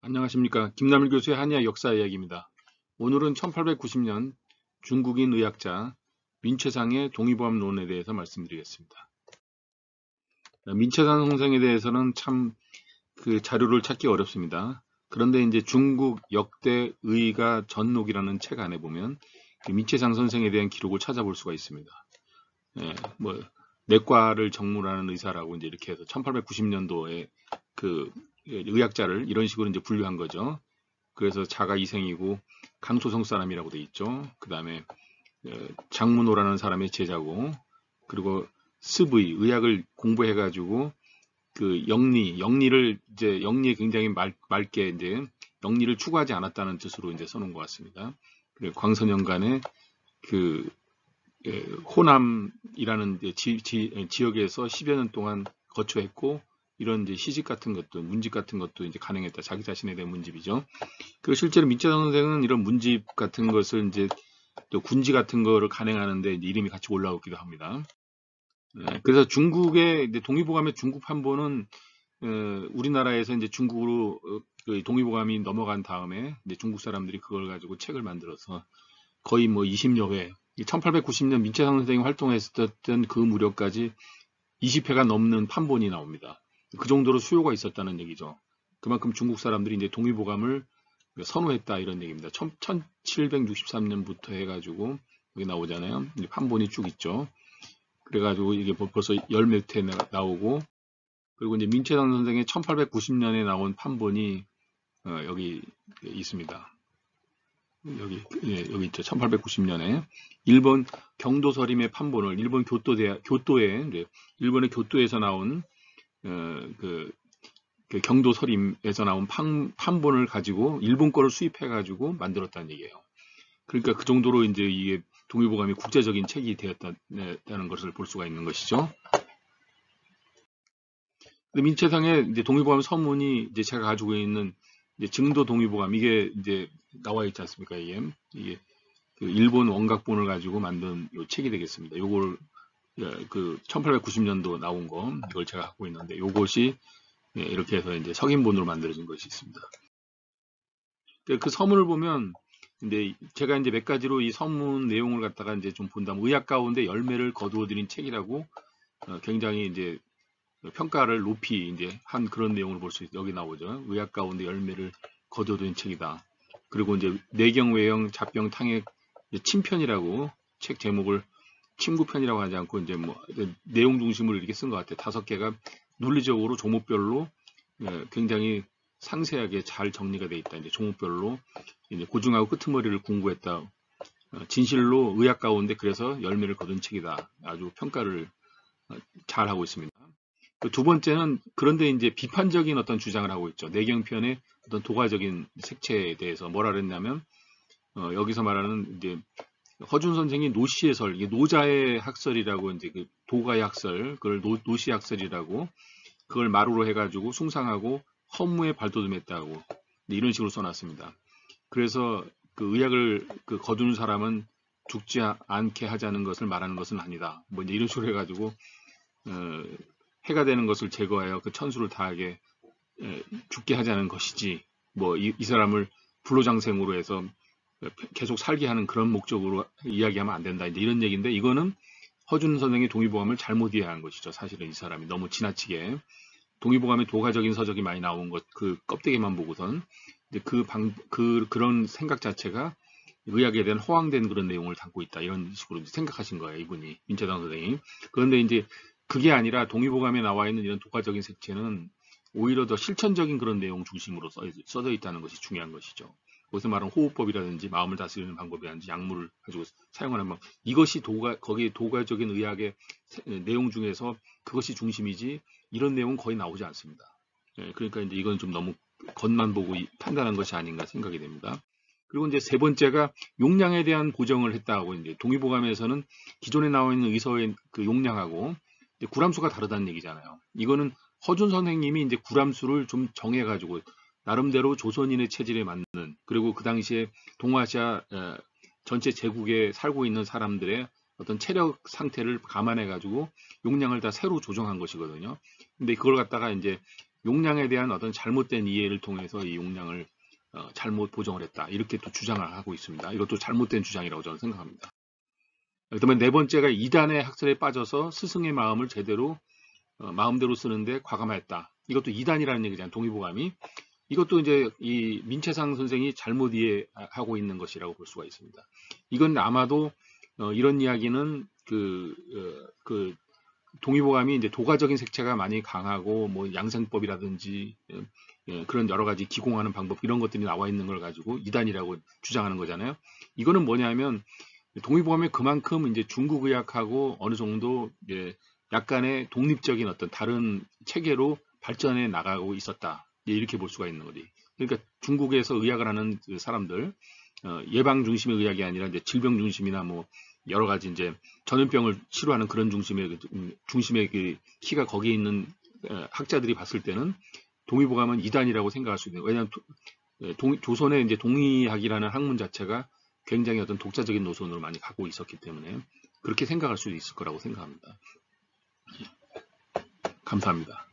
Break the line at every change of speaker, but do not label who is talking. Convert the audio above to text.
안녕하십니까. 김남일 교수의 한의학 역사 이야기입니다. 오늘은 1890년 중국인 의학자 민채상의 동의보감론에 대해서 말씀드리겠습니다. 민채상 선생에 대해서는 참 그 자료를 찾기 어렵습니다. 그런데 이제 중국 역대 의가 전록이라는 책 안에 보면 그 민채상 선생에 대한 기록을 찾아볼 수가 있습니다. 뭐 내과를 전문하는 의사라고 이제 이렇게 해서 1890년도에 그 의학자를 이런 식으로 이제 분류한 거죠. 그래서 자가 이생이고 강소성 사람이라고 돼 있죠. 그 다음에 장문호라는 사람의 제자고, 그리고 스브이 의학을 공부해가지고 그 영리를 이제 영리에 굉장히 맑게 이제 영리를 추구하지 않았다는 뜻으로 이제 써놓은 것 같습니다. 그리고 광선연간의 그 호남이라는 지역에서 10여 년 동안 거처했고, 이런 이제 시집 같은 것도 문집 같은 것도 이제 가능했다. 자기 자신에 대한 문집이죠. 그리고 실제로 민채상 선생은 이런 문집 같은 것을 이제 또 군지 같은 거를 간행하는데 이제 이름이 같이 올라오기도 합니다. 그래서 중국의 이제 동의보감의 중국 판본은 우리나라에서 이제 중국으로 그 동의보감이 넘어간 다음에 이제 중국 사람들이 그걸 가지고 책을 만들어서 거의 뭐 20여 회, 1890년 민채상 선생이 활동했었던 그 무렵까지 20회가 넘는 판본이 나옵니다. 그 정도로 수요가 있었다는 얘기죠. 그만큼 중국 사람들이 이제 동의보감을 선호했다 이런 얘기입니다. 1763년부터 해가지고 여기 나오잖아요. 판본이 쭉 있죠. 그래가지고 이게 벌써 열 몇 회 나오고, 그리고 이제 민채상 선생의 1890년에 나온 판본이 여기 있습니다. 여기 있죠. 1890년에 일본 경도서림의 판본을 일본 교토에 일본의 교토에서 나온 그 경도서림에서 나온 판본을 가지고 일본 거를 수입해 가지고 만들었다는 얘기예요. 그러니까 그 정도로 이제 이게 동의보감이 국제적인 책이 되었다는 것을 볼 수가 있는 것이죠. 근데 민채상의 이제 동의보감 서문이 이제 제가 가지고 있는 이제 증도 동의보감, 이게 이제 나와 있지 않습니까? 이게 그 일본 원각본을 가지고 만든 요 책이 되겠습니다. 요걸 그 1890년도 나온 거, 이걸 제가 갖고 있는데 요것이 이렇게 해서 이제 석인본으로 만들어진 것이 있습니다. 그 서문을 보면 근데 제가 이제 몇 가지로 이 서문 내용을 갖다가 이제 좀 본다면 의학 가운데 열매를 거두어들인 책이라고 굉장히 이제 평가를 높이 이제 한 그런 내용을 볼 수 있어요. 여기 나오죠. 의학 가운데 열매를 거두어들인 책이다. 그리고 이제 뇌경, 외형, 잡병, 탕액, 침편이라고 책 제목을 침구편이라고 하지 않고 이제 뭐 내용 중심으로 이렇게 쓴 것 같아요. 5개가 논리적으로 종목별로 굉장히 상세하게 잘 정리가 돼 있다. 이제 종목별로 이제 고중하고 끄트머리를 공부했다. 진실로 의학 가운데 그래서 열매를 거둔 책이다. 아주 평가를 잘 하고 있습니다. 두 번째는 그런데 이제 비판적인 어떤 주장을 하고 있죠. 내경편의 어떤 도가적인 색채에 대해서 뭐라 그랬냐면 여기서 말하는 이제 허준 선생이 노시의 설, 이게 노자의 학설이라고 이제 그 도가의 학설, 그걸 노시의 학설이라고 그걸 마루로 해가지고 숭상하고 허무에 발돋움했다고 이런 식으로 써놨습니다. 그래서 그 의학을 그 거두는 사람은 죽지 않게 하자는 것을 말하는 것은 아니다. 뭐 이제 이런 식으로 해가지고 해가 되는 것을 제거하여 그 천수를 다하게 죽게 하자는 것이지. 뭐 이 사람을 불로장생으로 해서 계속 살게 하는 그런 목적으로 이야기하면 안 된다. 이제 이런 얘기인데 이거는 허준 선생의 동의보감을 잘못 이해한 것이죠. 사실은 이 사람이 너무 지나치게 동의보감에 도가적인 서적이 많이 나온 것, 그 껍데기만 보고선 그런 생각 자체가 의학에 대한 허황된 그런 내용을 담고 있다. 이런 식으로 생각하신 거예요. 이분이 민채상 선생이. 그런데 이제 그게 아니라 동의보감에 나와 있는 이런 도가적인 색채는 오히려 더 실천적인 그런 내용 중심으로 써져 있다는 것이 중요한 것이죠. 거기서 말하는 호흡법이라든지 마음을 다스리는 방법이라든지 약물을 가지고 사용하는 방법, 이것이 거기에 도가적인 의학의 내용 중에서 그것이 중심이지 이런 내용은 거의 나오지 않습니다. 그러니까 이제 이건 좀 너무 겉만 보고 판단한 것이 아닌가 생각이 됩니다. 그리고 이제 세 번째가 용량에 대한 보정을 했다고 이제 동의보감에서는 기존에 나와 있는 의서의 그 용량하고 구람수가 다르다는 얘기잖아요. 이거는 허준 선생님이 이제 구람수를 좀 정해가지고 나름대로 조선인의 체질에 맞는, 그리고 그 당시에 동아시아 전체 제국에 살고 있는 사람들의 어떤 체력 상태를 감안해가지고 용량을 다 새로 조정한 것이거든요. 근데 그걸 갖다가 이제 용량에 대한 어떤 잘못된 이해를 통해서 이 용량을 잘못 보정을 했다. 이렇게 또 주장을 하고 있습니다. 이것도 잘못된 주장이라고 저는 생각합니다. 그다음에 네 번째가 이단의 학설에 빠져서 스승의 마음을 제대로 마음대로 쓰는데 과감했다. 이것도 이단이라는 얘기잖아요. 동의보감이. 이것도 이제 이 민채상 선생이 잘못 이해하고 있는 것이라고 볼 수가 있습니다. 이건 아마도 이런 이야기는 그 동의보감이 이제 도가적인 색채가 많이 강하고 뭐 양생법이라든지 그런 여러 가지 기공하는 방법 이런 것들이 나와 있는 걸 가지고 이단이라고 주장하는 거잖아요. 이거는 뭐냐면 동의보감이 그만큼 이제 중국 의학하고 어느 정도 약간의 독립적인 어떤 다른 체계로 발전해 나가고 있었다. 이렇게 볼 수가 있는 거지. 그러니까 중국에서 의학을 하는 그 사람들 예방 중심의 의학이 아니라 이제 질병 중심이나 뭐 여러 가지 이제 전염병을 치료하는 그런 중심의 그 키가 거기에 있는 학자들이 봤을 때는 동의보감은 이단이라고 생각할 수 있는. 왜냐하면 조선의 이제 동의학이라는 학문 자체가 굉장히 어떤 독자적인 노선으로 많이 가고 있었기 때문에 그렇게 생각할 수 있을 거라고 생각합니다. 감사합니다.